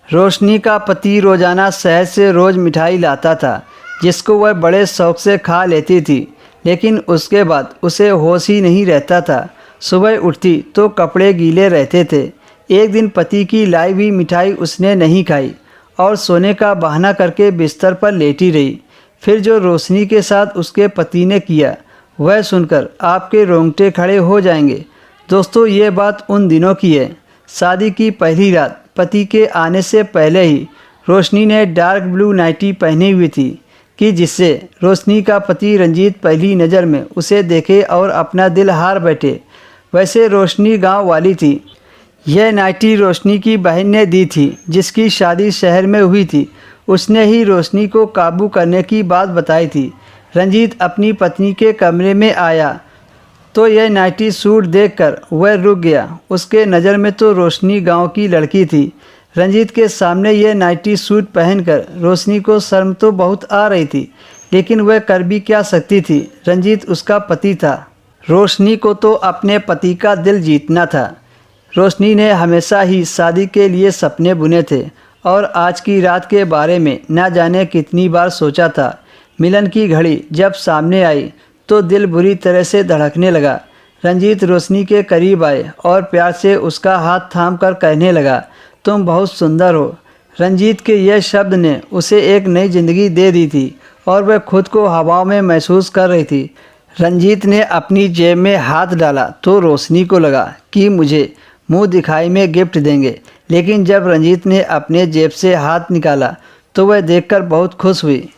रोशनी का पति रोज़ाना शहर से रोज़ मिठाई लाता था, जिसको वह बड़े शौक़ से खा लेती थी, लेकिन उसके बाद उसे होश ही नहीं रहता था। सुबह उठती तो कपड़े गीले रहते थे। एक दिन पति की लाई हुई मिठाई उसने नहीं खाई और सोने का बहाना करके बिस्तर पर लेटी रही। फिर जो रोशनी के साथ उसके पति ने किया, वह सुनकर आपके रोंगटे खड़े हो जाएंगे। दोस्तों, ये बात उन दिनों की है। शादी की पहली रात पति के आने से पहले ही रोशनी ने डार्क ब्लू नाइटी पहनी हुई थी कि जिससे रोशनी का पति रंजीत पहली नज़र में उसे देखे और अपना दिल हार बैठे। वैसे रोशनी गांव वाली थी। यह नाइटी रोशनी की बहन ने दी थी, जिसकी शादी शहर में हुई थी। उसने ही रोशनी को काबू करने की बात बताई थी। रंजीत अपनी पत्नी के कमरे में आया तो यह नाइटी सूट देखकर वह रुक गया। उसके नज़र में तो रोशनी गांव की लड़की थी। रंजीत के सामने यह नाइटी सूट पहनकर रोशनी को शर्म तो बहुत आ रही थी, लेकिन वह कर भी क्या सकती थी। रंजीत उसका पति था। रोशनी को तो अपने पति का दिल जीतना था। रोशनी ने हमेशा ही शादी के लिए सपने बुने थे और आज की रात के बारे में न जाने कितनी बार सोचा था। मिलन की घड़ी जब सामने आई तो दिल बुरी तरह से धड़कने लगा। रंजीत रोशनी के करीब आए और प्यार से उसका हाथ थाम कर कहने लगा, तुम बहुत सुंदर हो। रंजीत के यह शब्द ने उसे एक नई जिंदगी दे दी थी और वह खुद को हवाओं में महसूस कर रही थी। रंजीत ने अपनी जेब में हाथ डाला तो रोशनी को लगा कि मुझे मुंह दिखाई में गिफ्ट देंगे, लेकिन जब रंजीत ने अपने जेब से हाथ निकाला तो वह देखकर बहुत खुश हुई,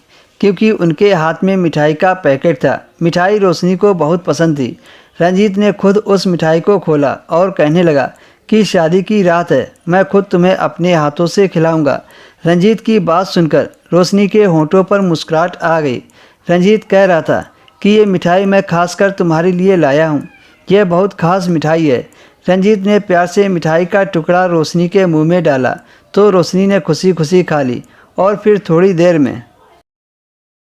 क्योंकि उनके हाथ में मिठाई का पैकेट था। मिठाई रोशनी को बहुत पसंद थी। रंजीत ने खुद उस मिठाई को खोला और कहने लगा कि शादी की रात है, मैं खुद तुम्हें अपने हाथों से खिलाऊंगा। रंजीत की बात सुनकर रोशनी के होंठों पर मुस्कुराहट आ गई। रंजीत कह रहा था कि ये मिठाई मैं खासकर तुम्हारे लिए लाया हूँ। यह बहुत खास मिठाई है। रंजीत ने प्यार से मिठाई का टुकड़ा रोशनी के मुंह में डाला तो रोशनी ने खुशी खुशी खा ली और फिर थोड़ी देर में